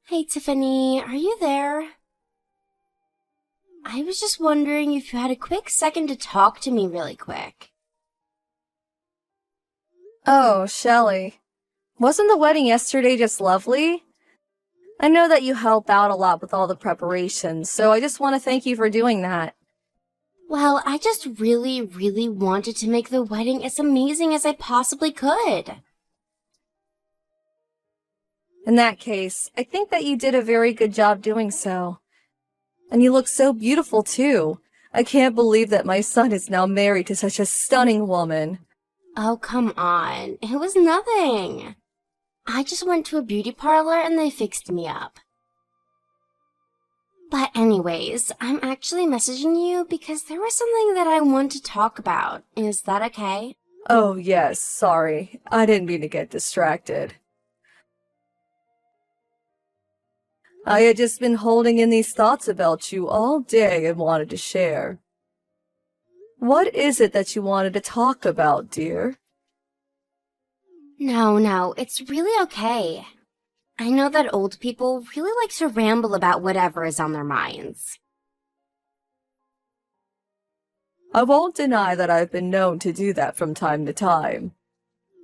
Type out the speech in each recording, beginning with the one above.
Hey Tiffany, are you there? I was just wondering if you had a quick second to talk to me really quick. Oh, Shelley. Wasn't the wedding yesterday just lovely? I know that you help out a lot with all the preparations, so I just want to thank you for doing that. Well, I just really wanted to make the wedding as amazing as I possibly could. In that case, I think that you did a very good job doing so. And you look so beautiful, too. I can't believe that my son is now married to such a stunning woman. Oh, come on. It was nothing. I just went to a beauty parlor and they fixed me up. But anyways, I'm actually messaging you because there was something that I want to talk about. Is that okay? Oh, yes, sorry. I didn't mean to get distracted. I had just been holding in these thoughts about you all day and wanted to share. What is it that you wanted to talk about, dear? No, it's really okay. I know that old people really like to ramble about whatever is on their minds. I won't deny that I've been known to do that from time to time.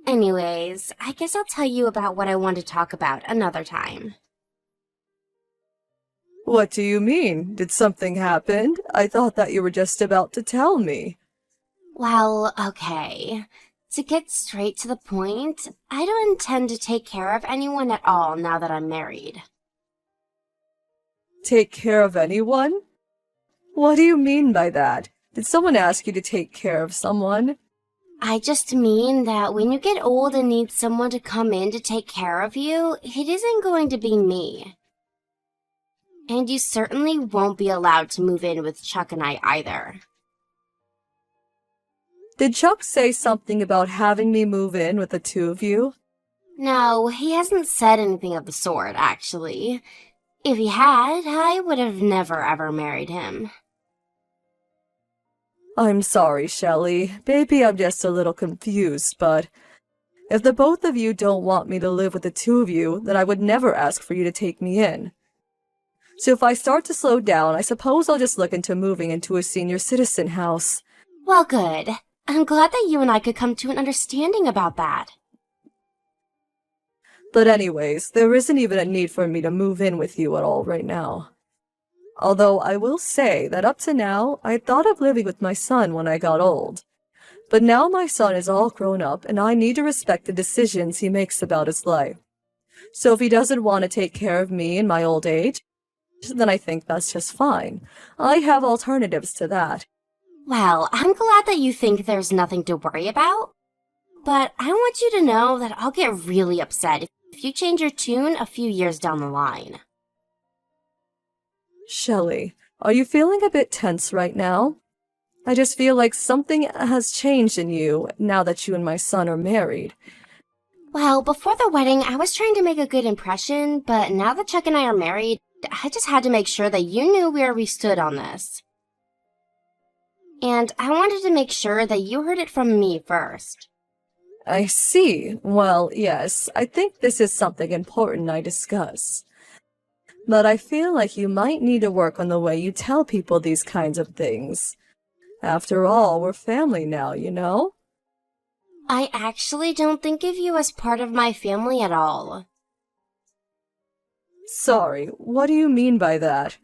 Anyways, I guess I'll tell you about what I want to talk about another time. What do you mean? Did something happen? I thought that you were just about to tell me. Well, okay. To get straight to the point, I don't intend to take care of anyone at all now that I'm married. Take care of anyone? What do you mean by that? Did someone ask you to take care of someone? I just mean that when you get old and need someone to come in to take care of you, it isn't going to be me. And you certainly won't be allowed to move in with Chuck and I either. Did Chuck say something about having me move in with the two of you? No, he hasn't said anything of the sort, actually. If he had, I would have never ever married him. I'm sorry, Shelley. Maybe I'm just a little confused, but if the both of you don't want me to live with the two of you, then I would never ask for you to take me in. So if I start to slow down, I suppose I'll just look into moving into a senior citizen house. Well, good. I'm glad that you and I could come to an understanding about that. But anyways, there isn't even a need for me to move in with you at all right now. Although I will say that up to now, I thought of living with my son when I got old. But now my son is all grown up and I need to respect the decisions he makes about his life. So if he doesn't want to take care of me in my old age, then I think that's just fine. I have alternatives to that. Well, I'm glad that you think there's nothing to worry about. But I want you to know that I'll get really upset if you change your tune a few years down the line. Shelley, are you feeling a bit tense right now? I just feel like something has changed in you now that you and my son are married. Well, before the wedding, I was trying to make a good impression, but now that Chuck and I are married, I just had to make sure that you knew where we stood on this. And I wanted to make sure that you heard it from me first. I see. Well, yes, I think this is something important I discuss. But I feel like you might need to work on the way you tell people these kinds of things. After all, we're family now, you know? I actually don't think of you as part of my family at all. Sorry, what do you mean by that?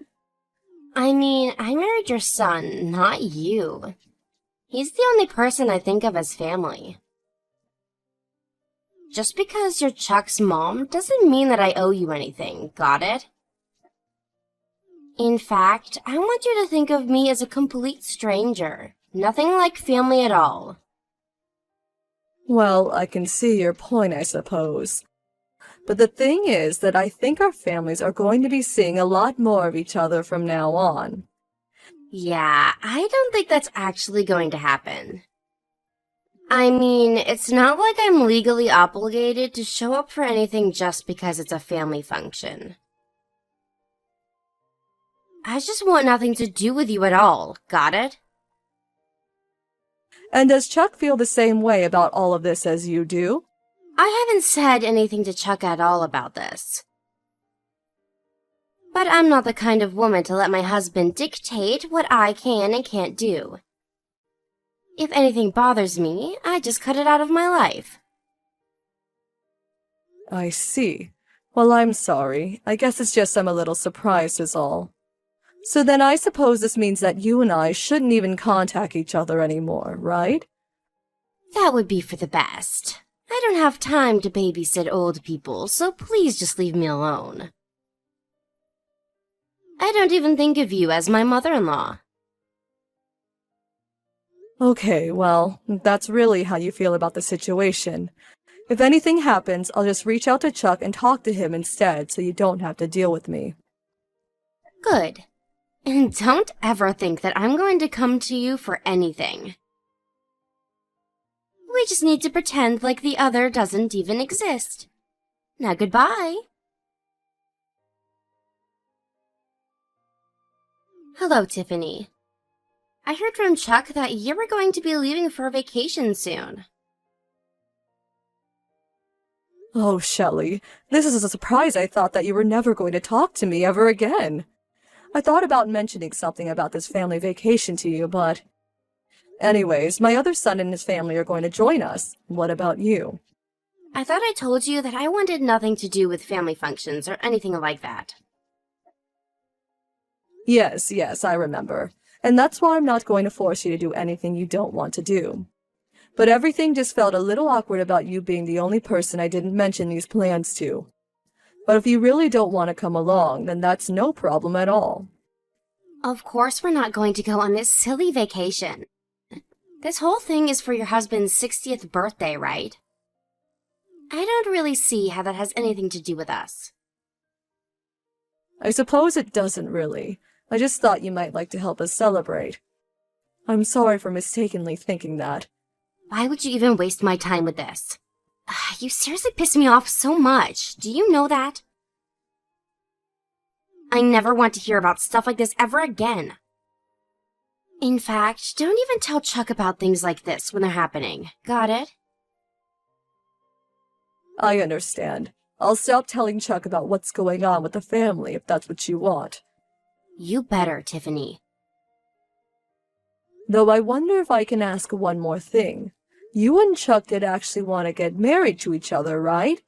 I mean, I married your son, not you. He's the only person I think of as family. Just because you're Chuck's mom doesn't mean that I owe you anything, got it? In fact, I want you to think of me as a complete stranger. Nothing like family at all. Well, I can see your point, I suppose. But the thing is that I think our families are going to be seeing a lot more of each other from now on. Yeah, I don't think that's actually going to happen. I mean, it's not like I'm legally obligated to show up for anything just because it's a family function. I just want nothing to do with you at all, got it? And does Chuck feel the same way about all of this as you do? I haven't said anything to Chuck at all about this. But I'm not the kind of woman to let my husband dictate what I can and can't do. If anything bothers me, I just cut it out of my life. I see. Well, I'm sorry. I guess it's just I'm a little surprised is all. So then I suppose this means that you and I shouldn't even contact each other anymore, right? That would be for the best. I don't have time to babysit old people, so please just leave me alone. I don't even think of you as my mother-in-law. Okay, well, that's really how you feel about the situation. If anything happens, I'll just reach out to Chuck and talk to him instead so you don't have to deal with me. Good. And don't ever think that I'm going to come to you for anything. We just need to pretend like the other doesn't even exist. Now goodbye. Hello, Tiffany. I heard from Chuck that you were going to be leaving for a vacation soon. Oh, Shelley, this is a surprise. I thought that you were never going to talk to me ever again. I thought about mentioning something about this family vacation to you, but... Anyways, my other son and his family are going to join us. What about you? I thought I told you that I wanted nothing to do with family functions or anything like that. Yes, I remember. And that's why I'm not going to force you to do anything you don't want to do. But everything just felt a little awkward about you being the only person I didn't mention these plans to. But if you really don't want to come along, then that's no problem at all. Of course we're not going to go on this silly vacation. This whole thing is for your husband's 60th birthday, right? I don't really see how that has anything to do with us. I suppose it doesn't really. I just thought you might like to help us celebrate. I'm sorry for mistakenly thinking that. Why would you even waste my time with this? You seriously piss me off so much. Do you know that? I never want to hear about stuff like this ever again. In fact, don't even tell Chuck about things like this when they're happening. Got it? I understand. I'll stop telling Chuck about what's going on with the family if that's what you want. You better, Tiffany. Though I wonder if I can ask one more thing. You and Chuck did actually want to get married to each other, right?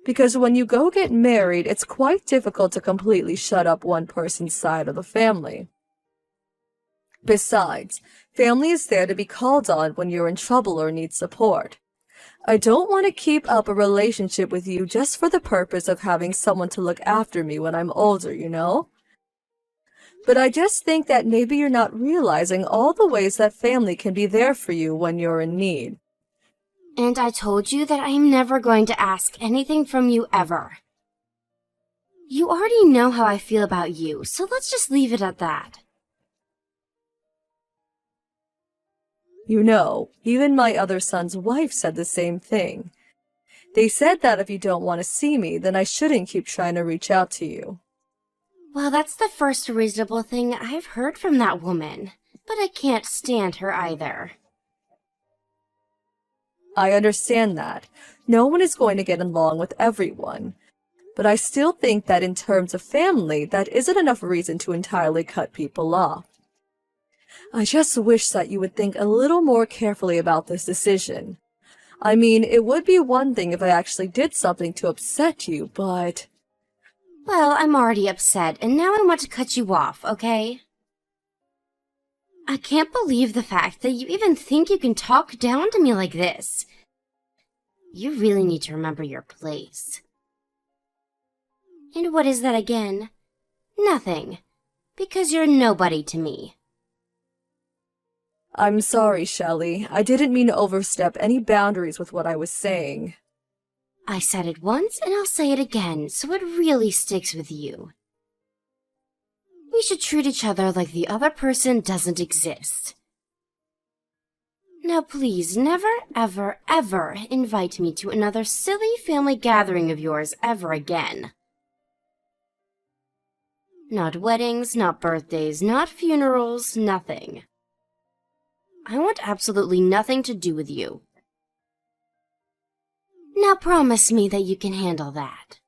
Because when you go get married, it's quite difficult to completely shut up one person's side of the family. Besides, family is there to be called on when you're in trouble or need support. I don't want to keep up a relationship with you just for the purpose of having someone to look after me when I'm older, you know? But I just think that maybe you're not realizing all the ways that family can be there for you when you're in need. And I told you that I'm never going to ask anything from you ever. You already know how I feel about you, so let's just leave it at that. You know, even my other son's wife said the same thing. They said that if you don't want to see me, then I shouldn't keep trying to reach out to you. Well, that's the first reasonable thing I've heard from that woman, but I can't stand her either. I understand that. No one is going to get along with everyone. But I still think that in terms of family, that isn't enough reason to entirely cut people off. I just wish that you would think a little more carefully about this decision. I mean, it would be one thing if I actually did something to upset you, but... Well, I'm already upset, and now I want to cut you off, okay? I can't believe the fact that you even think you can talk down to me like this. You really need to remember your place. And what is that again? Nothing. Because you're nobody to me. I'm sorry, Shelley. I didn't mean to overstep any boundaries with what I was saying. I said it once, and I'll say it again, so it really sticks with you. We should treat each other like the other person doesn't exist. Now please, never, ever, ever invite me to another silly family gathering of yours ever again. Not weddings, not birthdays, not funerals, nothing. I want absolutely nothing to do with you. Now promise me that you can handle that.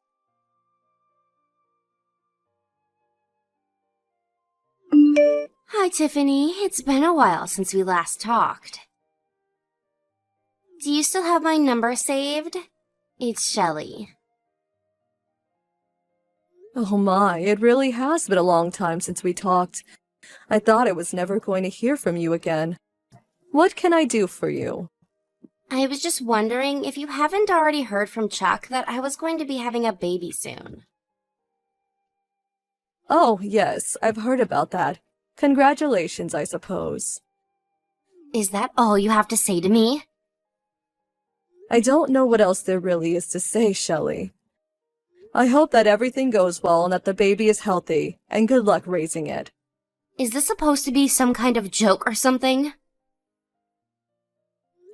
Hi, Tiffany. It's been a while since we last talked. Do you still have my number saved? It's Shelley. Oh my, it really has been a long time since we talked. I thought I was never going to hear from you again. What can I do for you? I was just wondering if you haven't already heard from Chuck that I was going to be having a baby soon. Oh, yes, I've heard about that. Congratulations, I suppose. Is that all you have to say to me? I don't know what else there really is to say, Shelley. I hope that everything goes well and that the baby is healthy, and good luck raising it. Is this supposed to be some kind of joke or something?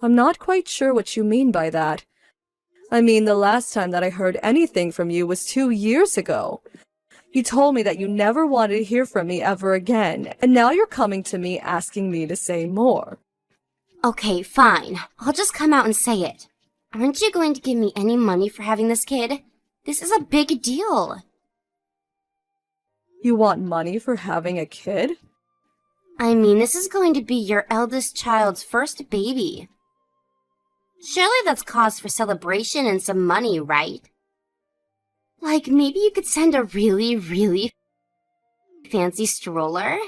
I'm not quite sure what you mean by that. I mean, the last time that I heard anything from you was 2 years ago. You told me that you never wanted to hear from me ever again, and now you're coming to me asking me to say more. Okay, fine. I'll just come out and say it. Aren't you going to give me any money for having this kid? This is a big deal. You want money for having a kid? I mean, this is going to be your eldest child's first baby. Surely that's cause for celebration and some money, right? Like, maybe you could send a really, really fancy stroller?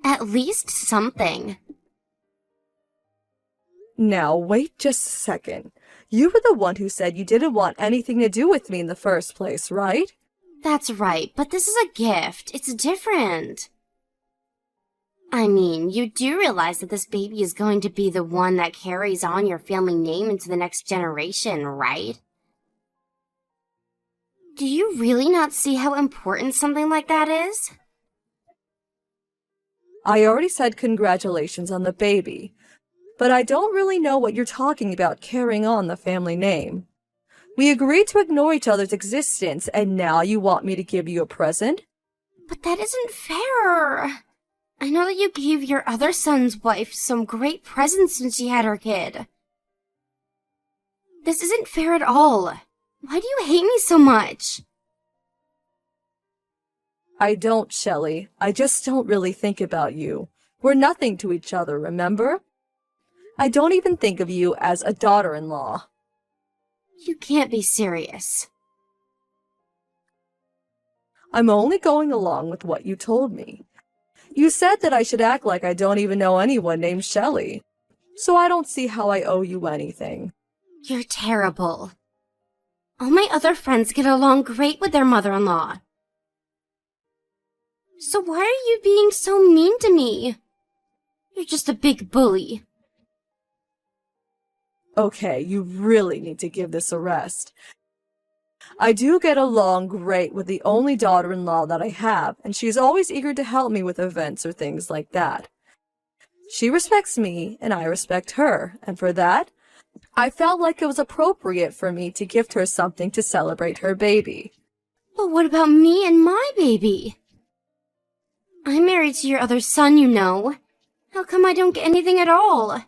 At least something. Now, wait just a second. You were the one who said you didn't want anything to do with me in the first place, right? That's right, but this is a gift. It's different. I mean, you do realize that this baby is going to be the one that carries on your family name into the next generation, right? Do you really not see how important something like that is? I already said congratulations on the baby, but I don't really know what you're talking about carrying on the family name. We agreed to ignore each other's existence, and now you want me to give you a present? But that isn't fair. I know that you gave your other son's wife some great presents when she had her kid. This isn't fair at all. Why do you hate me so much? I don't, Shelley. I just don't really think about you. We're nothing to each other, remember? I don't even think of you as a daughter-in-law. You can't be serious. I'm only going along with what you told me. You said that I should act like I don't even know anyone named Shelley, so I don't see how I owe you anything. You're terrible. All my other friends get along great with their mother-in-law. So why are you being so mean to me? You're just a big bully. Okay, you really need to give this a rest. I do get along great with the only daughter-in-law that I have, and she's always eager to help me with events or things like that. She respects me, and I respect her, and for that, I felt like it was appropriate for me to gift her something to celebrate her baby. But what about me and my baby? I'm married to your other son, you know. How come I don't get anything at all?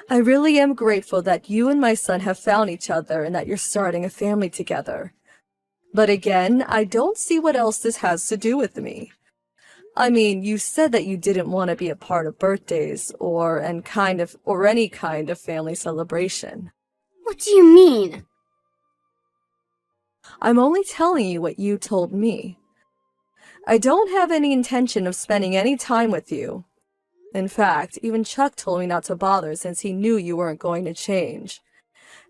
I really am grateful that you and my son have found each other and that you're starting a family together. But again, I don't see what else this has to do with me. I mean, you said that you didn't want to be a part of birthdays or any kind of family celebration. What do you mean? I'm only telling you what you told me. I don't have any intention of spending any time with you. In fact, even Chuck told me not to bother since he knew you weren't going to change.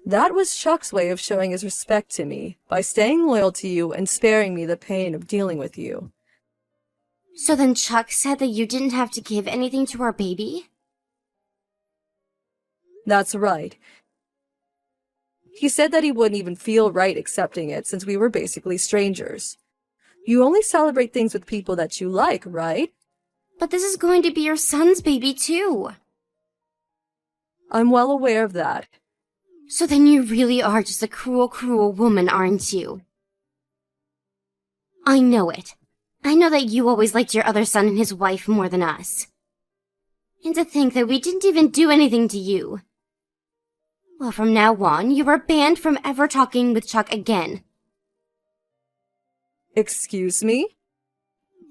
That was Chuck's way of showing his respect to me, by staying loyal to you and sparing me the pain of dealing with you. So then Chuck said that you didn't have to give anything to our baby? That's right. He said that he wouldn't even feel right accepting it since we were basically strangers. You only celebrate things with people that you like, right? But this is going to be your son's baby too. I'm well aware of that. So then you really are just a cruel, cruel woman, aren't you? I know it. I know that you always liked your other son and his wife more than us. And to think that we didn't even do anything to you. Well, from now on, you are banned from ever talking with Chuck again. Excuse me?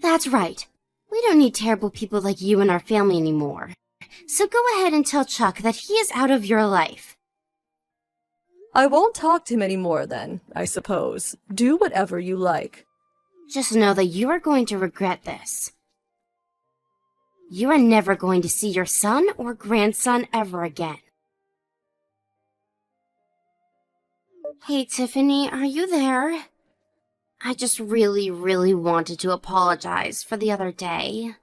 That's right. We don't need terrible people like you in our family anymore. So go ahead and tell Chuck that he is out of your life. I won't talk to him anymore then, I suppose. Do whatever you like. Just know that you are going to regret this. You are never going to see your son or grandson ever again. Hey, Tiffany, are you there? I just really wanted to apologize for the other day.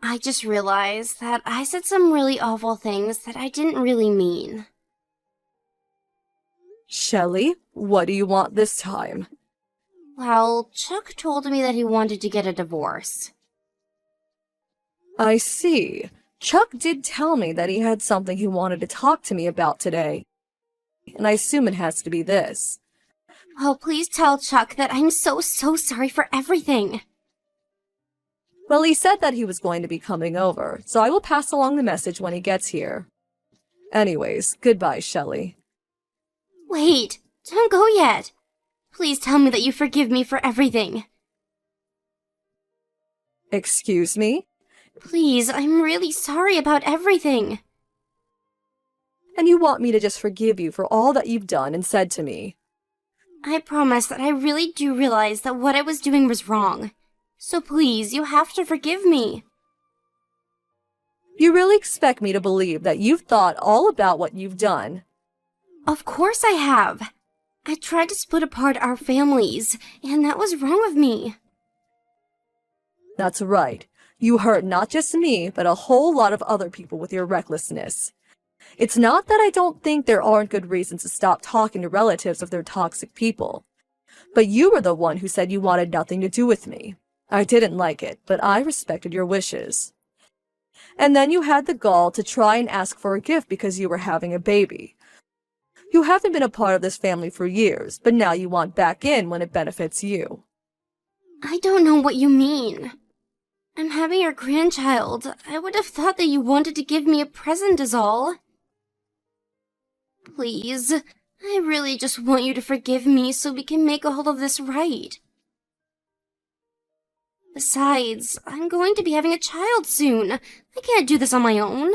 I just realized that I said some really awful things that I didn't really mean. Shelley, what do you want this time? Well, Chuck told me that he wanted to get a divorce. I see. Chuck did tell me that he had something he wanted to talk to me about today. And I assume it has to be this. Oh, please tell Chuck that I'm so sorry for everything. Well, he said that he was going to be coming over, so I will pass along the message when he gets here. Anyways, goodbye, Shelley. Wait, don't go yet. Please tell me that you forgive me for everything. Excuse me? Please, I'm really sorry about everything. And you want me to just forgive you for all that you've done and said to me? I promise that I really do realize that what I was doing was wrong. So please, you have to forgive me. You really expect me to believe that you've thought all about what you've done? Of course I have. I tried to split apart our families, and that was wrong of me. That's right. You hurt not just me, but a whole lot of other people with your recklessness. It's not that I don't think there aren't good reasons to stop talking to relatives if they're toxic people. But you were the one who said you wanted nothing to do with me. I didn't like it, but I respected your wishes. And then you had the gall to try and ask for a gift because you were having a baby. You haven't been a part of this family for years, but now you want back in when it benefits you. I don't know what you mean. I'm having your grandchild. I would have thought that you wanted to give me a present is all. Please, I really just want you to forgive me so we can make all of this right. Besides, I'm going to be having a child soon. I can't do this on my own.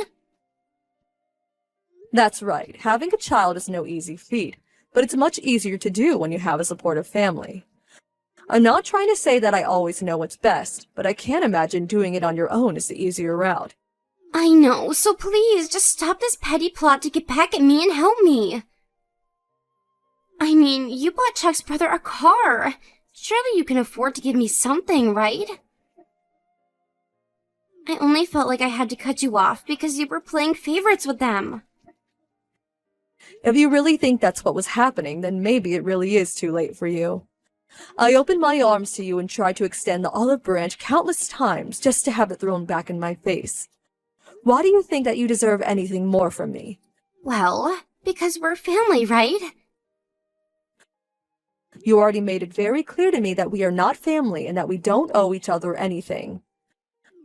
That's right. Having a child is no easy feat, but it's much easier to do when you have a supportive family. I'm not trying to say that I always know what's best, but I can't imagine doing it on your own is the easier route. I know, so please, just stop this petty plot to get back at me and help me. I mean, you bought Chuck's brother a car. Surely you can afford to give me something, right? I only felt like I had to cut you off because you were playing favorites with them. If you really think that's what was happening, then maybe it really is too late for you. I opened my arms to you and tried to extend the olive branch countless times just to have it thrown back in my face. Why do you think that you deserve anything more from me? Well, because we're family, right? You already made it very clear to me that we are not family and that we don't owe each other anything.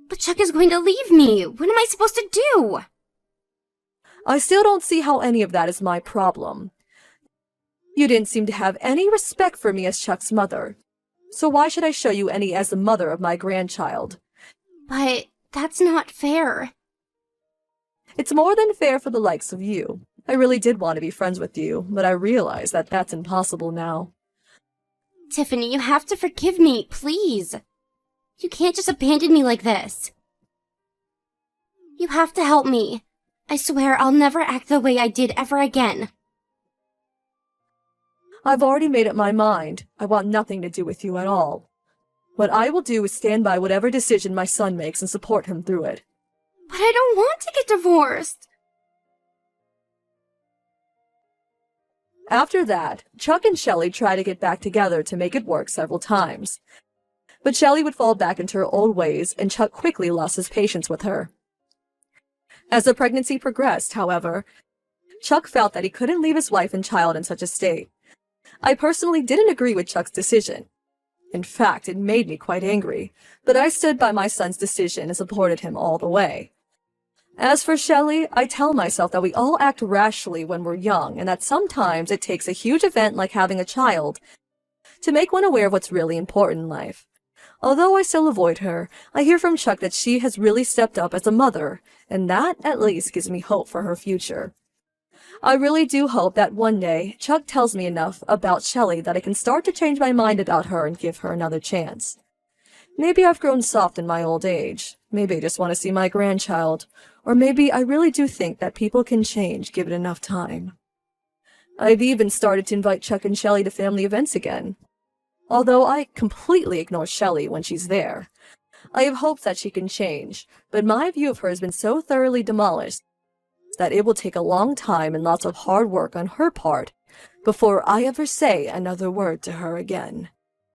But Chuck is going to leave me. What am I supposed to do? I still don't see how any of that is my problem. You didn't seem to have any respect for me as Chuck's mother. So why should I show you any as the mother of my grandchild? But that's not fair. It's more than fair for the likes of you. I really did want to be friends with you, but I realize that that's impossible now. Tiffany, you have to forgive me, please. You can't just abandon me like this. You have to help me. I swear I'll never act the way I did ever again. I've already made up my mind. I want nothing to do with you at all. What I will do is stand by whatever decision my son makes and support him through it. But I don't want to get divorced. After that, Chuck and Shelley tried to get back together to make it work several times. But Shelley would fall back into her old ways, and Chuck quickly lost his patience with her. As the pregnancy progressed, however, Chuck felt that he couldn't leave his wife and child in such a state. I personally didn't agree with Chuck's decision. In fact, it made me quite angry, but I stood by my son's decision and supported him all the way. As for Shelley, I tell myself that we all act rashly when we're young, and that sometimes it takes a huge event like having a child to make one aware of what's really important in life. Although I still avoid her, I hear from Chuck that she has really stepped up as a mother, and that at least gives me hope for her future. I really do hope that one day Chuck tells me enough about Shelley that I can start to change my mind about her and give her another chance. Maybe I've grown soft in my old age. Maybe I just want to see my grandchild. Or maybe I really do think that people can change given enough time. I've even started to invite Chuck and Shelley to family events again. Although I completely ignore Shelley when she's there. I have hopes that she can change, but my view of her has been so thoroughly demolished that it will take a long time and lots of hard work on her part before I ever say another word to her again.